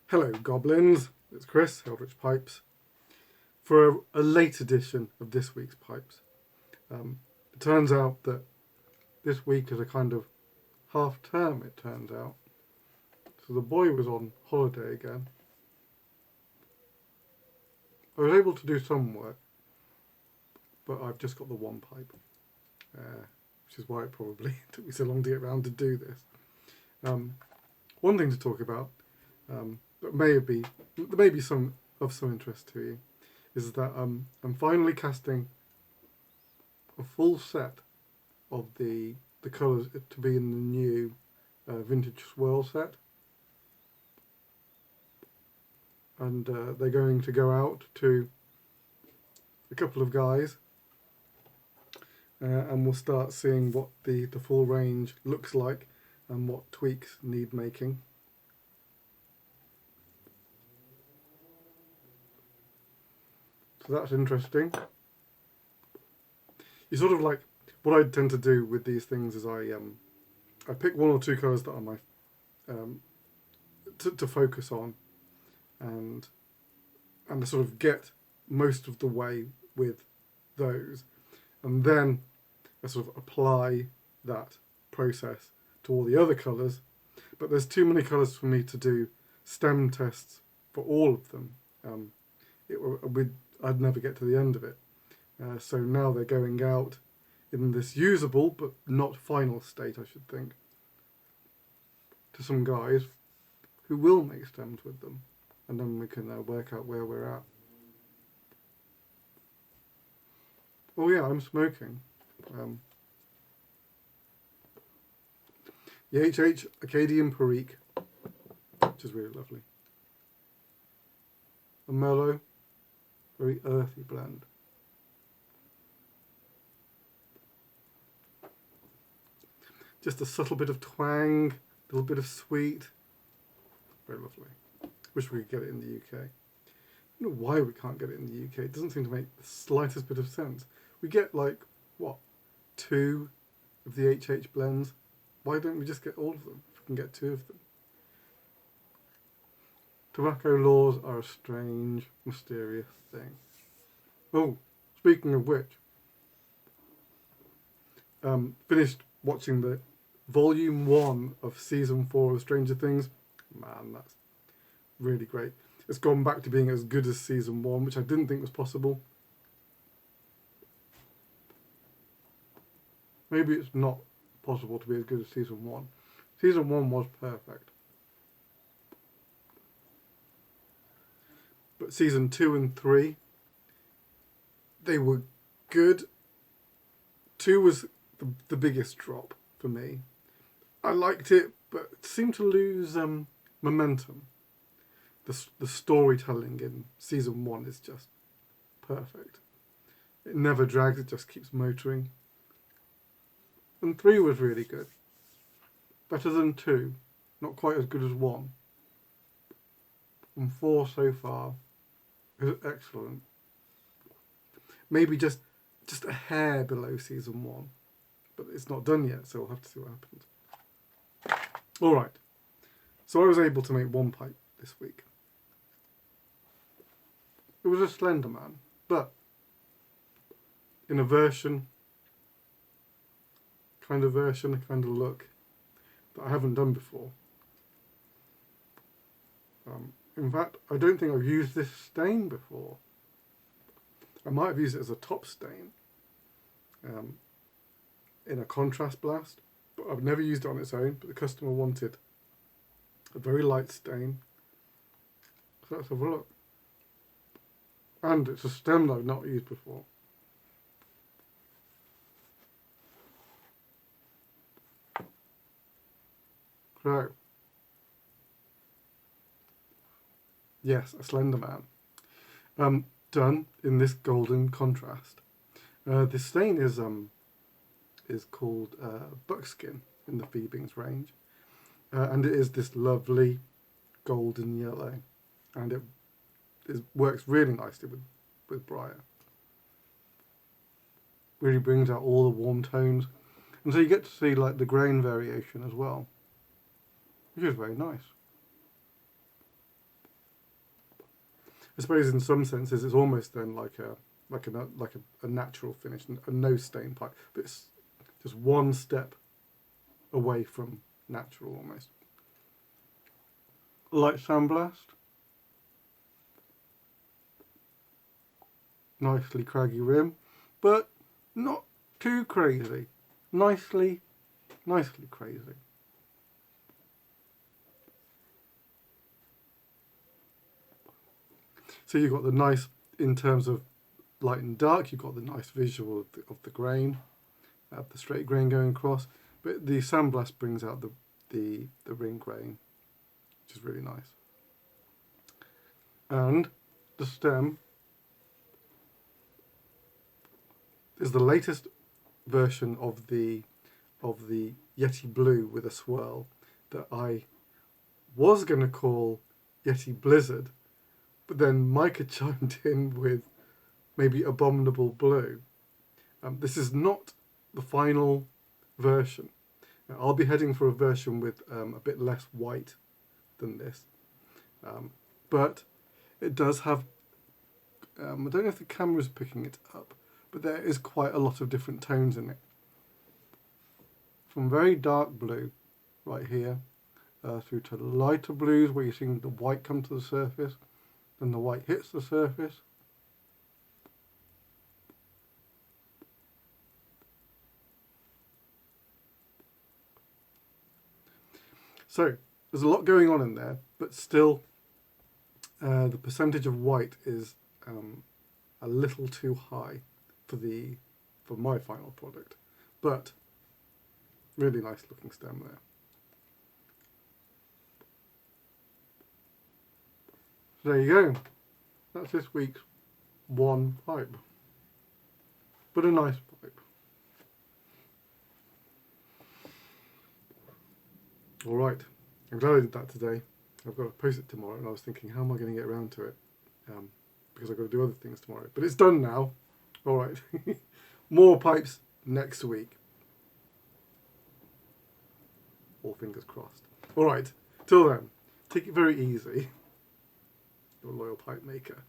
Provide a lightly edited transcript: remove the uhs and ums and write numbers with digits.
Hello goblins, it's Chris, Eldritch Pipes, for a late edition of this week's Pipes. It turns out that this week is a kind of half term, it turns out. So the boy was on holiday again. I was able to do some work, but I've just got the one pipe, which is why it probably took me so long to get around to do this. One thing to talk about, that may be some interest to you, is that I'm finally casting a full set of the colours to be in the new vintage swirl set, and they're going to go out to a couple of guys, and we'll start seeing what the full range looks like and what tweaks need making. So that's interesting. You sort of like, what I tend to do with these things is I pick one or two colours that are my to focus on, and I sort of get most of the way with those, and then I sort of apply that process to all the other colours. But there's too many colours for me to do stem tests for all of them. I'd never get to the end of it. So now they're going out in this usable but not final state, I should think, to some guys who will make stems with them, and then we can work out where we're at. Oh yeah, I'm smoking. The HH Acadian Perique, which is really lovely. A mellow, very earthy blend. Just a subtle bit of twang, a little bit of sweet. Very lovely. Wish we could get it in the UK. I don't know why we can't get it in the UK. It doesn't seem to make the slightest bit of sense. We get like, what, 2 of the HH blends? Why don't we just get all of them if we can get 2 of them? Tobacco laws are a strange, mysterious thing. Oh, speaking of which, finished watching the Volume 1 of Season 4 of Stranger Things. Man, that's really great. It's gone back to being as good as Season 1, which I didn't think was possible. Maybe it's not possible to be as good as Season 1. Season 1 was perfect. But Season 2 and 3, they were good. 2 was the biggest drop for me. I liked it, but it seemed to lose momentum. The storytelling in Season 1 is just perfect. It never drags, it just keeps motoring. And 3 was really good. Better than 2. Not quite as good as 1. And 4 so far is excellent. Maybe just a hair below Season 1. But it's not done yet, so we'll have to see what happens. Alright. So I was able to make one pipe this week. It was a Slender Man, but in a kind of look that I haven't done before. In fact, I don't think I've used this stain before. I might have used it as a top stain in a contrast blast, but I've never used it on its own. But the customer wanted a very light stain, so let's have a look. And it's a stem that I've not used before. So, yes, a Slender Man. Done in this golden contrast. This stain is called Buckskin in the Phoebings range, and it is this lovely golden yellow, and it works really nicely with Briar. Really brings out all the warm tones, and so you get to see like the grain variation as well, which is very nice. I suppose in some senses it's almost then like a natural finish, a no stain pipe, but it's just one step away from natural almost. Light sandblast. Nicely craggy rim, but not too crazy. Nicely crazy. So you've got the nice, in terms of light and dark, you've got the nice visual of the grain, the straight grain going across, but the sandblast brings out the ring grain, which is really nice. And the stem is the latest version of the Yeti Blue with a swirl that I was going to call Yeti Blizzard, but then Micah chimed in with maybe Abominable Blue. This is not the final version. Now, I'll be heading for a version with a bit less white than this, but it does have, I don't know if the camera's picking it up, but there is quite a lot of different tones in it. From very dark blue, right here, through to lighter blues where you're seeing the white come to the surface, then the white hits the surface. So there's a lot going on in there, but still the percentage of white is a little too high for my final product, but really nice looking stem there. So there you go. That's this week's one pipe, but a nice pipe. All right, I'm glad I did that today. I've got to post it tomorrow, and I was thinking, how am I going to get around to it? Because I've got to do other things tomorrow. But it's done now. All right, more pipes next week. All fingers crossed. All right, till then, take it very easy. Your loyal pipe maker.